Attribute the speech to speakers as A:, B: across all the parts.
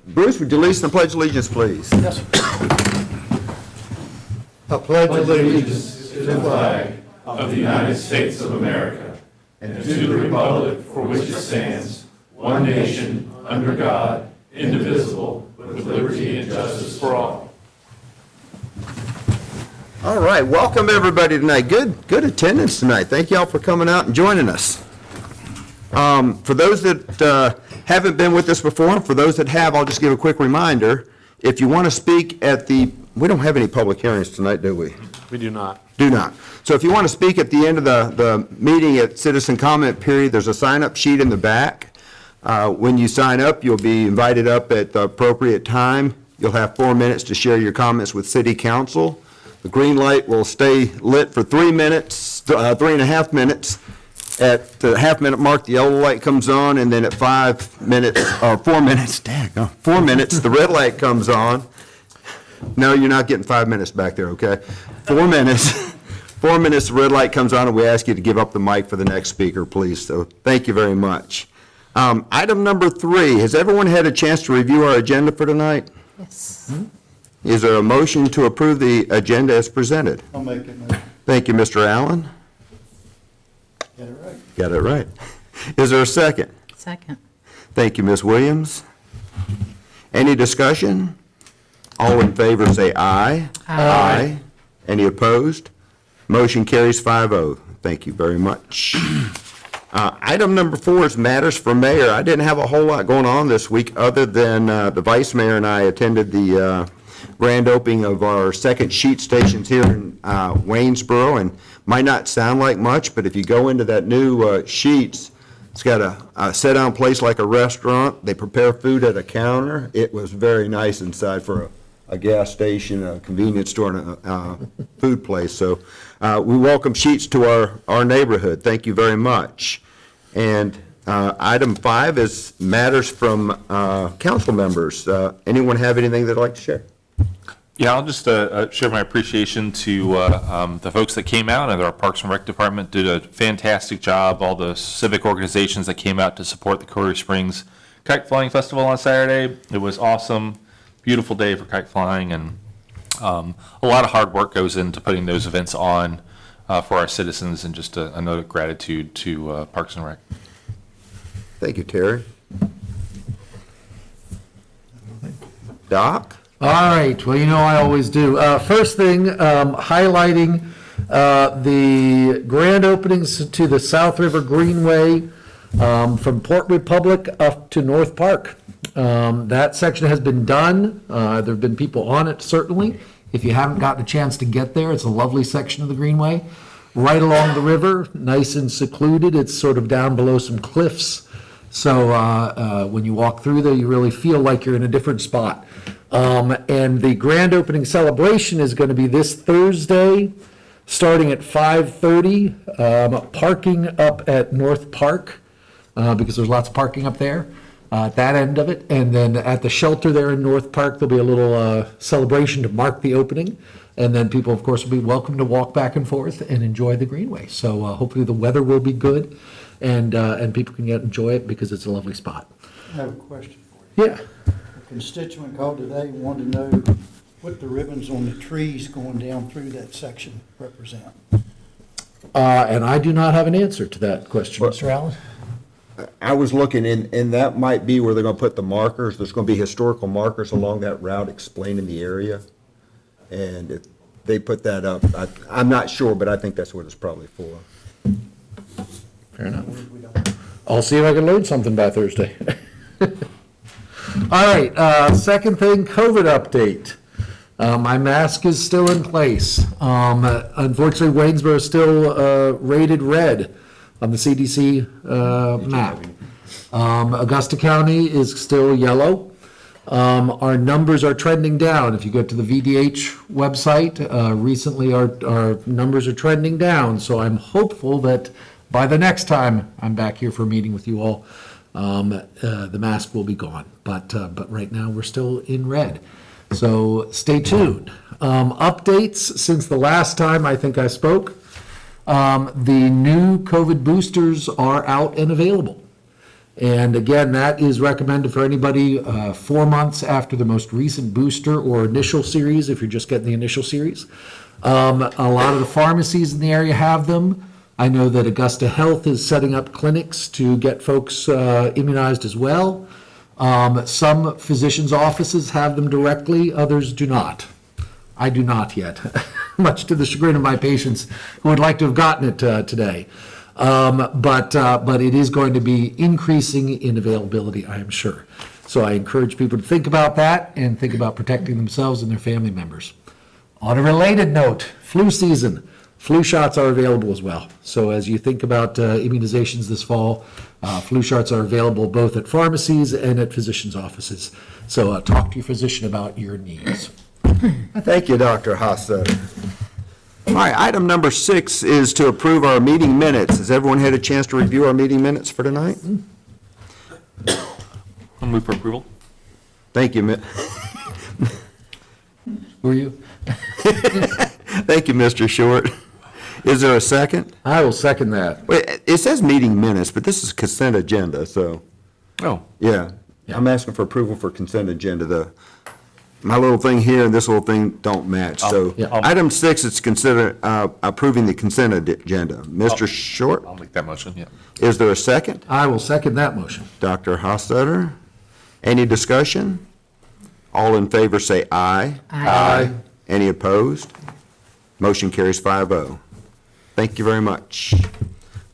A: Bruce, would you lead us in the Pledge of Allegiance, please?
B: Yes, sir. I pledge allegiance
C: to the flag of the United States of America and to the republic for which it stands, one nation, under God, indivisible, with liberty and justice for all.
A: All right, welcome everybody tonight. Good attendance tonight. Thank you all for coming out and joining us. For those that haven't been with us before, and for those that have, I'll just give a quick reminder. If you want to speak at we don't have any public hearings tonight, do we?
B: We do not.
A: Do not. So if you want to speak at the end of the meeting at citizen comment period, there's a sign-up sheet in the back. When you sign up, you'll be invited up at the appropriate time. You'll have 4 minutes to share your comments with City Council. The green light will stay lit for 3 minutes, 3.5 minutes. At the half-minute mark, the yellow light comes on, and then at 5 minutes, or 4 minutes, 4 minutes, the red light comes on. No, you're not getting 5 minutes back there, okay? 4 minutes. 4 minutes, the red light comes on, and we ask you to give up the mic for the next speaker, please. So thank you very much. Item number 3, has everyone had a chance to review our agenda for tonight?
D: Yes.
A: Is there a motion to approve the agenda as presented?
B: I'll make it, Mayor.
A: Thank you, Mr. Allen.
B: Get it right.
A: Got it right. Is there a second?
D: Second.
A: Thank you, Ms. Williams. Any discussion? All in favor say aye.
D: Aye.
A: Any opposed? Motion carries 5-0. Thank you very much. Item number 4 is matters for mayor. I didn't have a whole lot going on this week other than the vice mayor and I attended the grand opening of our second sheet stations here in Waynesboro, and might not sound like much, but if you go into that new sheets, it's got a sit-down place like a restaurant. They prepare food at a counter. It was very nice inside for a gas station, a convenience store, and a food place. So we welcome Sheets to our neighborhood. Thank you very much. And item 5 is matters from council members. Anyone have anything they'd like to share?
E: Yeah, I'll just share my appreciation to the folks that came out, and our Parks and Rec Department did a fantastic job. All the civic organizations that came out to support the Quarry Springs Kite Flying Festival on Saturday. It was awesome. Beautiful day for kite flying, and a lot of hard work goes into putting those events on for our citizens, and just a note of gratitude to Parks and Rec.
A: Thank you, Terry. Doc?
F: All right, well, you know I always do. First thing, highlighting the grand openings to the South River Greenway from Port Republic up to North Park. That section has been done. There have been people on it, certainly. If you haven't gotten a chance to get there, it's a lovely section of the Greenway. Right along the river, nice and secluded. It's sort of down below some cliffs. So when you walk through there, you really feel like you're in a different spot. And the grand opening celebration is going to be this Thursday, starting at 5:30. Parking up at North Park, because there's lots of parking up there at that end of it. And then at the shelter there in North Park, there'll be a little celebration to mark the opening. And then people, of course, will be welcome to walk back and forth and enjoy the Greenway. So hopefully the weather will be good, and people can enjoy it because it's a lovely spot.
B: I have a question for you.
F: Yeah.
B: A constituent called today and wanted to know what the ribbons on the trees going down through that section represent.
F: And I do not have an answer to that question, Mr. Allen.
A: I was looking, and that might be where they're going to put the markers. There's going to be historical markers along that route explaining the area. And if they put that up, I'm not sure, but I think that's what it's probably for.
F: Fair enough. I'll see if I can learn something by Thursday. All right, second thing, COVID update. My mask is still in place. Unfortunately, Waynesboro is still rated red on the CDC map. Augusta County is still yellow. Our numbers are trending down. If you go to the VDH website, recently our numbers are trending down. So I'm hopeful that by the next time I'm back here for a meeting with you all, the mask will be gone. But right now we're still in red. So stay tuned. Updates since the last time I think I spoke. The new COVID boosters are out and available. And again, that is recommended for anybody 4 months after the most recent booster or initial series, if you're just getting the initial series. A lot of the pharmacies in the area have them. I know that Augusta Health is setting up clinics to get folks immunized as well. Some physicians' offices have them directly, others do not. I do not yet, much to the chagrin of my patients who would like to have gotten it today. But it is going to be increasing in availability, I am sure. So I encourage people to think about that and think about protecting themselves and their family members. On a related note, flu season. Flu shots are available as well. So as you think about immunizations this fall, flu shots are available both at pharmacies and at physicians' offices. So talk to your physician about your needs.
A: Thank you, Dr. Hossetter. All right, item number 6 is to approve our meeting minutes. Has everyone had a chance to review our meeting minutes for tonight?
E: I'll move for approval.
A: Thank you,
F: Were you?
A: thank you, Mr. Short. Is there a second?
F: I will second that.
A: Wait, it says meeting minutes, but this is consent agenda, so,
E: Oh,
A: yeah. I'm asking for approval for consent agenda. My little thing here and this little thing don't match, so.
F: Yeah.
A: Item 6 is consider approving the consent agenda. Mr. Short,
E: I'll make that motion, yeah.
A: is there a second?
F: I will second that motion.
A: Dr. Hossetter, any discussion? All in favor say aye.
F: Aye.
A: Any opposed? Motion carries 5-0. Thank you very much.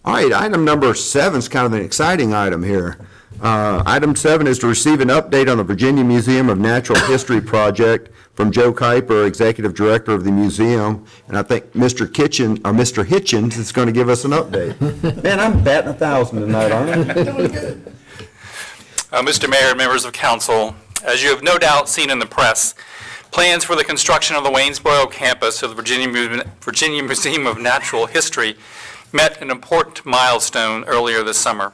A: All right, item number 7 is kind of an exciting item here. Item 7 is to receive an update on the Virginia Museum of Natural History project from Joe Kuiper, Executive Director of the museum, and I think Mr. Hitchens is going to give us an update. Man, I'm batting 1,000 tonight, aren't I?
D: Mr. Mayor, members of council, as you have no doubt seen in the press, plans for the construction of the Waynesboro campus of the Virginia Museum of Natural History met an important milestone earlier this summer.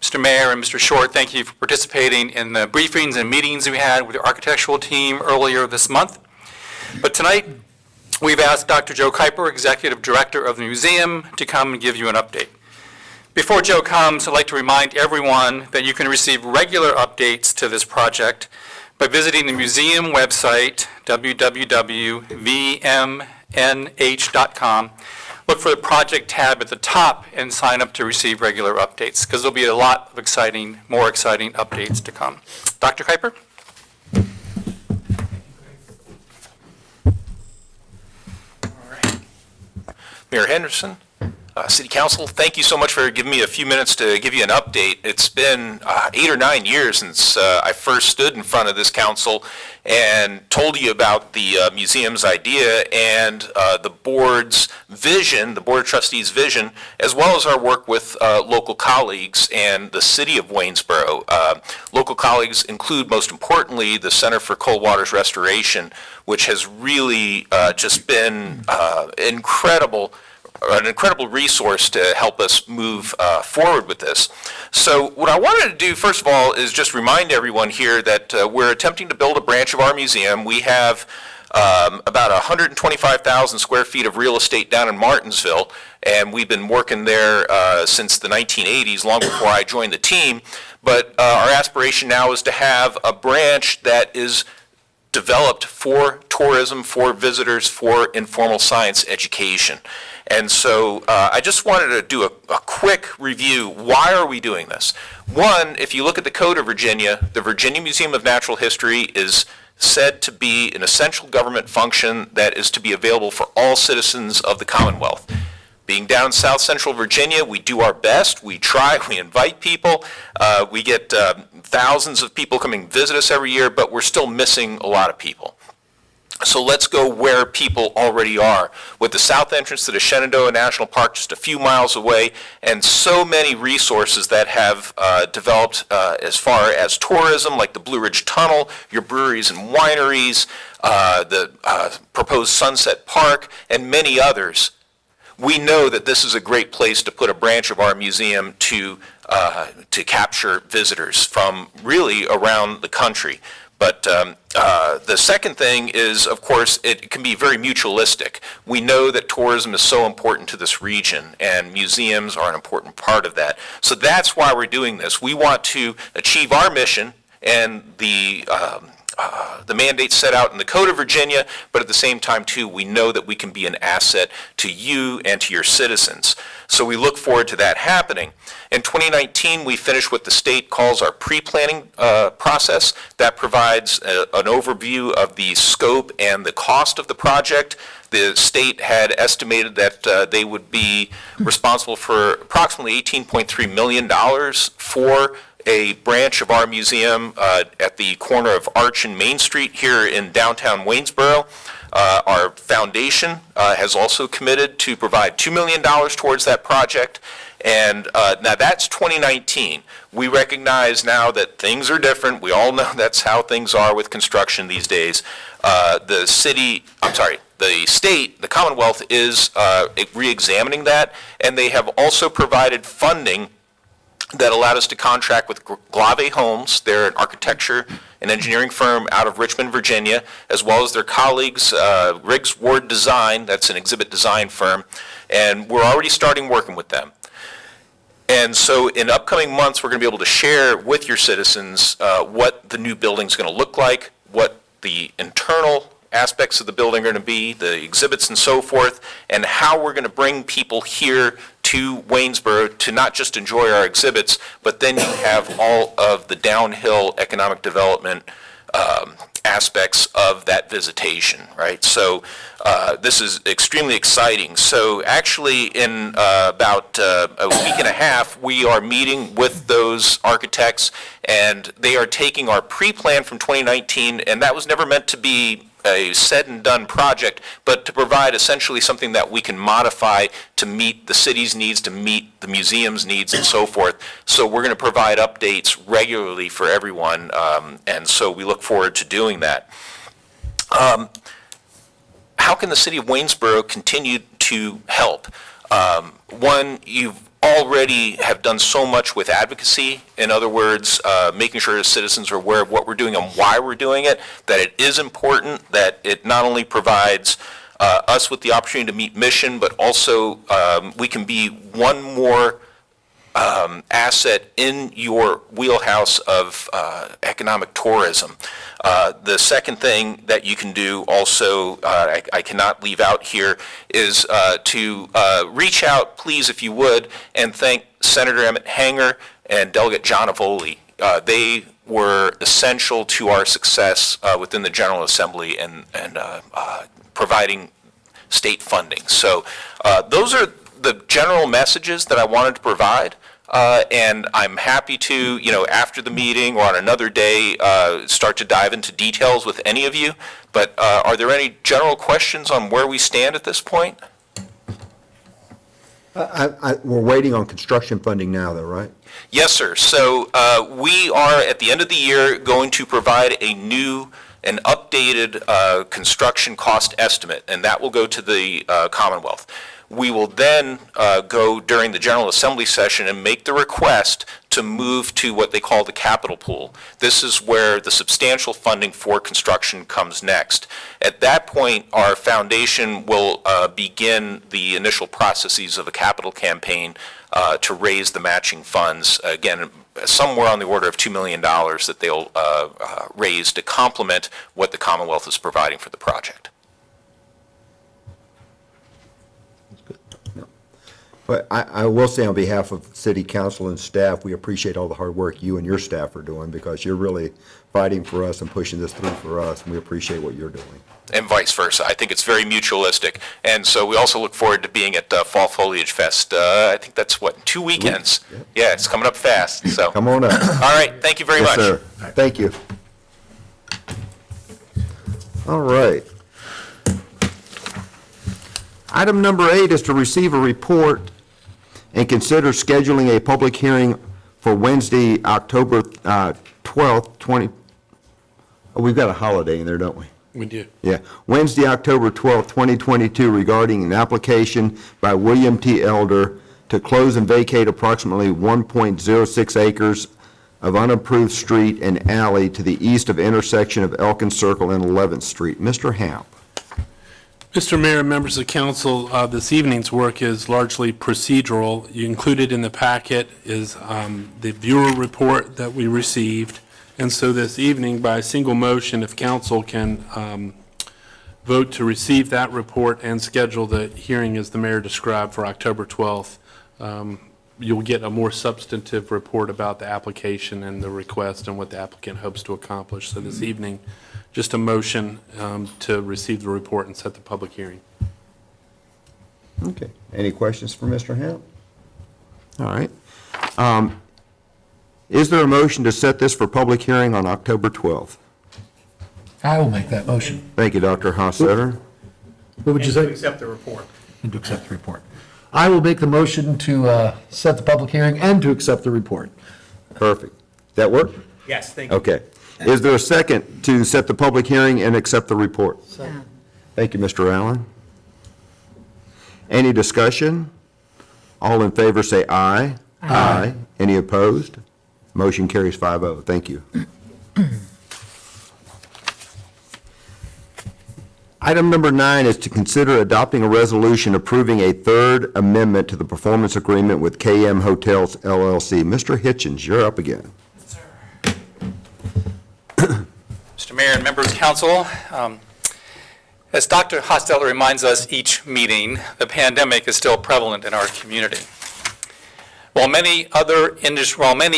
D: Mr. Mayor and Mr. Short, thank you for participating in the briefings and meetings we had with the architectural team earlier this month. But tonight, we've asked Dr. Joe Kuiper, Executive Director of the museum, to come and give you an update. Before Joe comes, I'd like to remind everyone that you can receive regular updates to this project by visiting the museum website, www.vmnh.com. Look for the project tab at the top and sign up to receive regular updates, because there'll be a lot of more exciting updates to come. Dr. Kuiper?
G: All right. Mayor Henderson, City Council, thank you so much for giving me a few minutes to give you an update. It's been 8 or 9 years since I first stood in front of this council and told you about the museum's idea and the board's vision, the Board of Trustees' vision, as well as our work with local colleagues and the city of Waynesboro. Local colleagues include, most importantly, the Center for Cold Waters Restoration, which has really just been an incredible resource to help us move forward with this. So what I wanted to do, first of all, is just remind everyone here that we're attempting to build a branch of our museum. We have about 125,000 square feet of real estate down in Martinsville, and we've been working there since the 1980s, long before I joined the team. But our aspiration now is to have a branch that is developed for tourism, for visitors, for informal science education. And so I just wanted to do a quick review. Why are we doing this? One, if you look at the Code of Virginia, the Virginia Museum of Natural History is said to be an essential government function that is to be available for all citizens of the Commonwealth. Being down South Central Virginia, we do our best. We try, we invite people. We get thousands of people coming visit us every year, but we're still missing a lot of people. So let's go where people already are, with the south entrance to the Shenandoah National Park just a few miles away, and so many resources that have developed as far as tourism, like the Blue Ridge Tunnel, your breweries and wineries, the proposed Sunset Park, and many others. We know that this is a great place to put a branch of our museum to capture visitors from really around the country. But the second thing is, of course, it can be very mutualistic. We know that tourism is so important to this region, and museums are an important part of that. So that's why we're doing this. We want to achieve our mission and the mandate set out in the Code of Virginia, but at the same time, too, we know that we can be an asset to you and to your citizens. So we look forward to that happening. In 2019, we finished what the state calls our pre-planning process. That provides an overview of the scope and the cost of the project. The state had estimated that they would be responsible for approximately $18.3 million for a branch of our museum at the corner of Arch and Main Street here in downtown Waynesboro. Our foundation has also committed to provide $2 million towards that project. And now that's 2019. We recognize now that things are different. We all know that's how things are with construction these days. The state, the Commonwealth is re-examining that, and they have also provided funding that allowed us to contract with Glave Homes. They're an architecture and engineering firm out of Richmond, Virginia, as well as their colleagues, Riggs Ward Design, that's an exhibit design firm, and we're already starting working with them. And so in upcoming months, we're going to be able to share with your citizens what the new building's going to look like, what the internal aspects of the building are going to be, the exhibits and so forth, and how we're going to bring people here to Waynesboro to not just enjoy our exhibits, but then you have all of the downhill economic development aspects of that visitation, right? So this is extremely exciting. So actually in about a week and a half, we are meeting with those architects, and they are taking our pre-plan from 2019, and that was never meant to be a said and done project, but to provide essentially something that we can modify to meet the city's needs, to meet the museum's needs and so forth. So we're going to provide updates regularly for everyone, and so we look forward to doing that. How can the city of Waynesboro continue to help? One, you've already have done so much with advocacy. In other words, making sure citizens are aware of what we're doing and why we're doing it, that it is important, that it not only provides us with the opportunity to meet mission, but also we can be one more asset in your wheelhouse of economic tourism. The second thing that you can do also, I cannot leave out here, is to reach out, please, if you would, and thank Senator Emmett Hanger and Delegate John Avoli. They were essential to our success within the General Assembly and providing state funding. So those are the general messages that I wanted to provide. And I'm happy to, after the meeting or on another day, start to dive into details with any of you. But are there any general questions on where we stand at this point?
A: We're waiting on construction funding now, though, right?
G: Yes, sir. So we are, at the end of the year, going to provide an updated construction cost estimate, and that will go to the Commonwealth. We will then go during the General Assembly session and make the request to move to what they call the capital pool. This is where the substantial funding for construction comes next. At that point, our foundation will begin the initial processes of a capital campaign to raise the matching funds, again, somewhere on the order of $2 million that they'll raise to complement what the Commonwealth is providing for the project.
A: But I will say on behalf of city council and staff, we appreciate all the hard work you and your staff are doing, because you're really fighting for us and pushing this through for us, and we appreciate what you're doing.
G: And vice versa. I think it's very mutualistic. And so we also look forward to being at Fall Foliage Fest. I think that's, 2 weekends?
A: Yep.
G: Yeah, it's coming up fast, so.
A: Come on up.
G: All right, thank you very much.
A: Yes, sir. Thank you. All right. Item number 8 is to receive a report and consider scheduling a public hearing for Wednesday, October 12th, we've got a holiday in there, don't we?
C: We do.
A: Yeah, Wednesday, October 12th, 2022, regarding an application by William T. Elder to close and vacate approximately 1.06 acres of unapproved street and alley to the east of intersection of Elkins Circle and 11th Street. Mr. Hamp.
H: Mr. Mayor, members of council, this evening's work is largely procedural. You included in the packet is the viewer report that we received. And so this evening, by a single motion, if council can vote to receive that report and schedule the hearing as the mayor described for October 12th, you'll get a more substantive report about the application and the request and what the applicant hopes to accomplish. So this evening, just a motion to receive the report and set the public hearing.
A: Okay. Any questions for Mr. Hamp? All right. Is there a motion to set this for public hearing on October 12th?
F: I will make that motion.
A: Thank you, Dr. Hossetter.
F: What would you say?
D: accept the report.
F: And to accept the report. I will make the motion to set the public hearing and to accept the report.
A: Perfect. That work?
D: Yes, thank you.
A: Okay. Is there a second to set the public hearing and accept the report?
B: Second.
A: Thank you, Mr. Allen. Any discussion? All in favor say aye. Aye. Any opposed? Motion carries 5-0. Thank you. Item number 9 is to consider adopting a resolution approving a third amendment to the performance agreement with KM Hotels LLC. Mr. Hitchens, you're up again.
D: Mr. Mayor and members of council, as Dr. Hostetler reminds us each meeting, the pandemic is still prevalent in our community. While many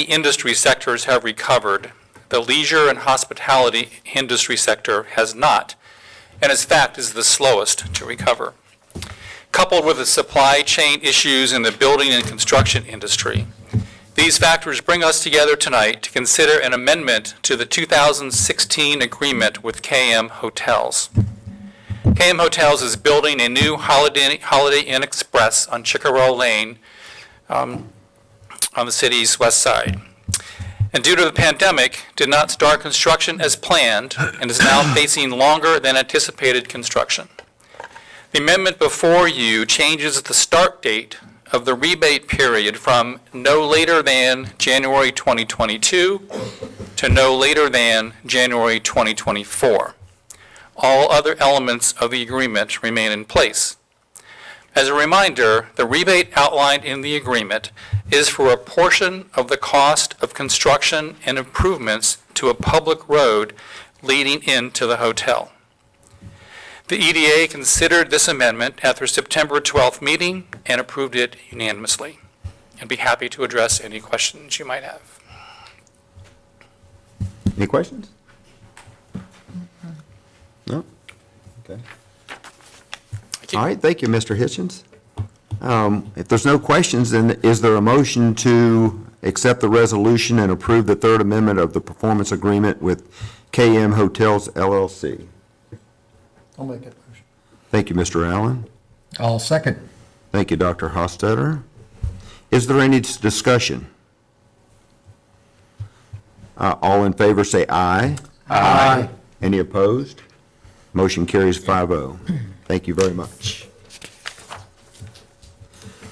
D: industry sectors have recovered, the leisure and hospitality industry sector has not, and in fact is the slowest to recover. Coupled with the supply chain issues in the building and construction industry, these factors bring us together tonight to consider an amendment to the 2016 agreement with KM Hotels. KM Hotels is building a new Holiday Inn Express on Chickarow Lane on the city's west side. And due to the pandemic, did not start construction as planned and is now facing longer than anticipated construction. The amendment before you changes the start date of the rebate period from no later than January 2022 to no later than January 2024. All other elements of the agreement remain in place. As a reminder, the rebate outlined in the agreement is for a portion of the cost of construction and improvements to a public road leading into the hotel. The EDA considered this amendment at their September 12th meeting and approved it unanimously. I'd be happy to address any questions you might have.
A: Any questions? No? Okay.
D: Thank you.
A: All right, thank you, Mr. Hitchens. If there's no questions, then is there a motion to accept the resolution and approve the third amendment of the performance agreement with KM Hotels LLC?
B: I'll make that motion.
A: Thank you, Mr. Allen.
F: I'll second.
A: Thank you, Dr. Hostetler. Is there any discussion? All in favor say aye.
F: Aye.
A: Any opposed? Motion carries 5-0. Thank you very much.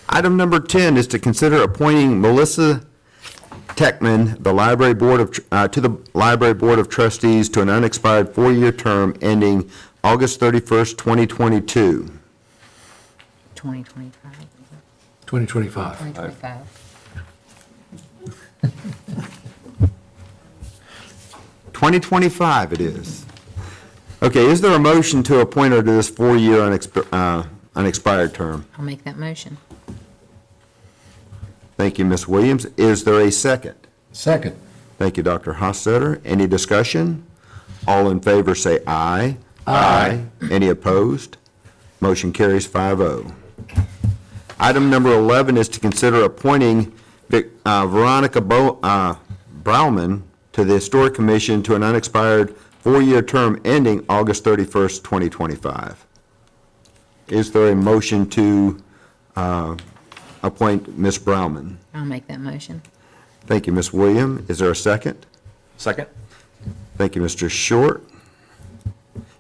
A: Item number 10 is to consider appointing Melissa Techman, the Library Board of, to the Library Board of Trustees to an unexpired 4-year term ending August 31st, 2022.
I: 2025.
F: 2025.
I: 2025.
A: $20.25 it is. Okay, is there a motion to appoint her to this 4-year unexpired term?
I: I'll make that motion.
A: Thank you, Ms. Williams. Is there a second?
F: Second.
A: Thank you, Dr. Hossetter. Any discussion? All in favor say aye. Aye. Any opposed? Motion carries 5-0. Item number 11 is to consider appointing Veronica Brauman to the Historic Commission to an unexpired 4-year term ending August 31st, 2025. Is there a motion to appoint Ms. Brauman?
I: I'll make that motion.
A: Thank you, Ms. Williams. Is there a second?
E: Second?
A: Thank you, Mr. Short.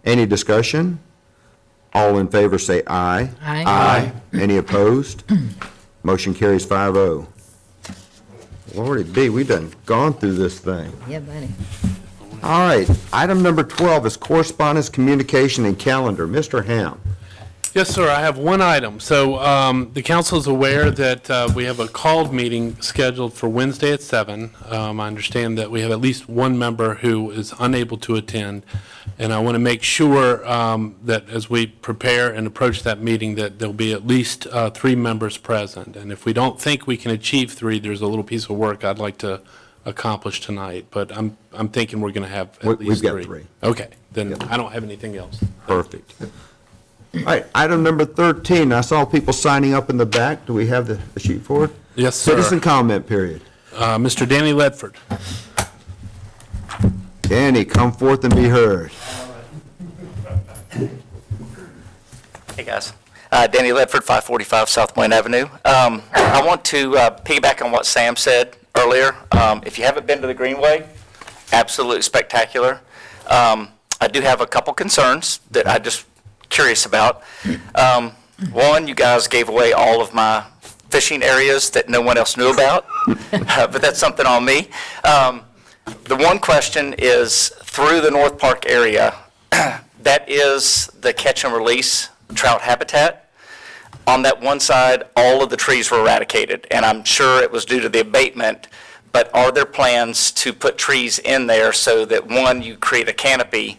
A: Any discussion? All in favor say aye.
I: Aye.
A: Any opposed? Motion carries 5-0. Lordy B, we done gone through this thing.
I: Yeah, buddy.
A: All right, item number 12 is correspondence, communication, and calendar. Mr. Ham.
H: Yes, sir, I have one item. So the council is aware that we have a called meeting scheduled for Wednesday at 7. I understand that we have at least one member who is unable to attend, and I want to make sure that as we prepare and approach that meeting, that there'll be at least 3 members present. And if we don't think we can achieve 3, there's a little piece of work I'd like to accomplish tonight, but I'm thinking we're going to have at least 3.
A: We've got 3.
H: Okay, then I don't have anything else.
A: Perfect. All right, item number 13, I saw people signing up in the back. Do we have the sheet for it?
H: Yes, sir.
A: Citizen comment period.
H: Mr. Danny Ledford.
A: Danny, come forth and be heard.
J: Hey, guys. Danny Ledford, 545 South Wayne Avenue. I want to piggyback on what Sam said earlier. If you haven't been to the Greenway, absolutely spectacular. I do have a couple concerns that I just curious about. One, you guys gave away all of my fishing areas that no one else knew about, but that's something on me. The one question is, through the North Park area, that is the catch and release trout habitat. On that one side, all of the trees were eradicated, and I'm sure it was due to the abatement, but are there plans to put trees in there so that, one, you create a canopy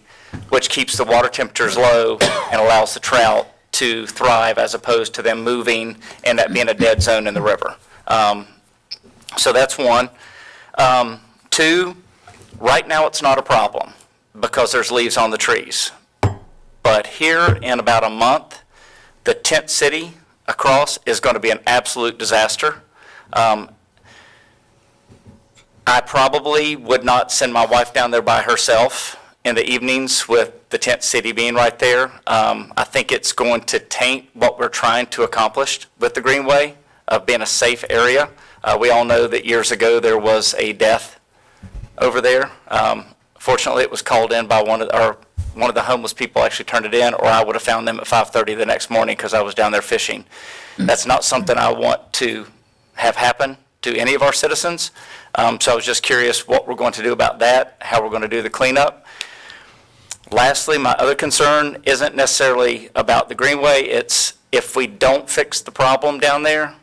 J: which keeps the water temperatures low and allows the trout to thrive as opposed to them moving and that being a dead zone in the river? So that's one. 2, right now it's not a problem because there's leaves on the trees. But here in about a month, the tent city across is going to be an absolute disaster. I probably would not send my wife down there by herself in the evenings with the tent city being right there. I think it's going to taint what we're trying to accomplish with the Greenway of being a safe area. We all know that years ago there was a death over there. Fortunately, it was called in by one of the homeless people actually turned it in, or I would have found them at 5:30 the next morning because I was down there fishing. That's not something I want to have happen to any of our citizens. So I was just curious what we're going to do about that, how we're going to do the cleanup. Lastly, my other concern isn't necessarily about the Greenway. It's if we don't fix the problem down there,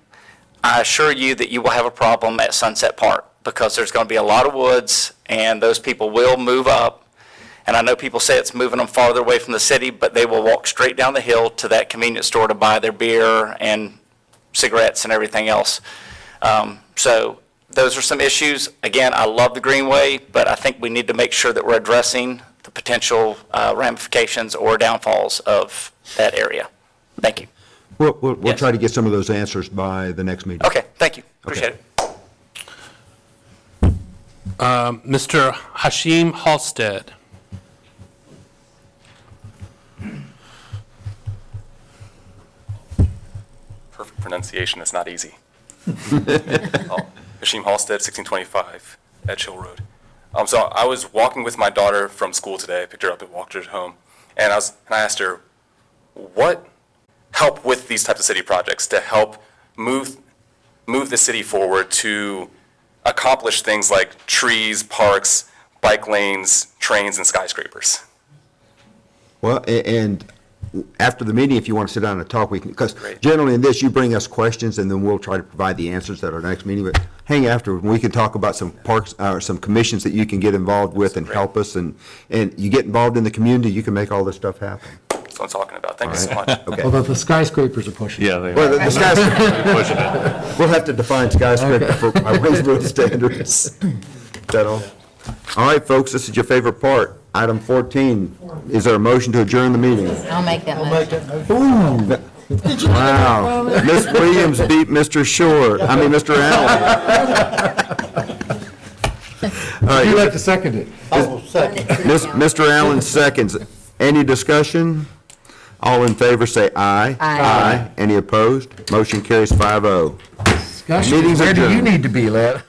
J: I assure you that you will have a problem at Sunset Park because there's going to be a lot of woods and those people will move up. And I know people say it's moving them farther away from the city, but they will walk straight down the hill to that convenience store to buy their beer and cigarettes and everything else. So those are some issues. Again, I love the Greenway, but I think we need to make sure that we're addressing the potential ramifications or downfalls of that area. Thank you.
A: We'll
J: Yes.
A: try to get some of those answers by the next meeting.
J: Okay, thank you. Appreciate it.
H: Mr. Hashim Halstead.
K: Perfect pronunciation, it's not easy. Hashim Halstead, 1625 Edge Hill Road. So I was walking with my daughter from school today, picked her up and walked her home, and I asked her, what help with these types of city projects to help move the city forward to accomplish things like trees, parks, bike lanes, trains, and skyscrapers?
A: Well, and after the meeting, if you want to sit down and talk, we can, because
K: Great.
A: generally in this, you bring us questions, and then we'll try to provide the answers at our next meeting, but hang after, and we can talk about some parks, or some commissions that you can get involved with and help us, and you get involved in the community, you can make all this stuff happen.
K: That's what I'm talking about. Thank you so
A: All right.
K: much.
A: Okay.
F: Although the skyscrapers are pushing.
E: Yeah, they
A: Well,
E: are.
A: the skyscraper,
E: Pushing it.
A: we'll have to define skyscraper for our Waynesboro standards. Is that all? All right, folks, this is your favorite part. Item 14, is there a motion to adjourn the meeting?
I: I'll make that
B: I'll make
I: motion.
B: that motion.
A: Wow. Ms. Williams beat Mr. Mr. Allen. All
F: Would you
A: right,
F: like to second it?
B: I will second.
A: Mr. Allen seconds. Any discussion? All in favor, say aye.
I: Aye.
A: Any opposed? Motion carries 5-0.
F: Gosh,
A: Meeting's
F: where do you
A: adjourned.
F: need to be, lad?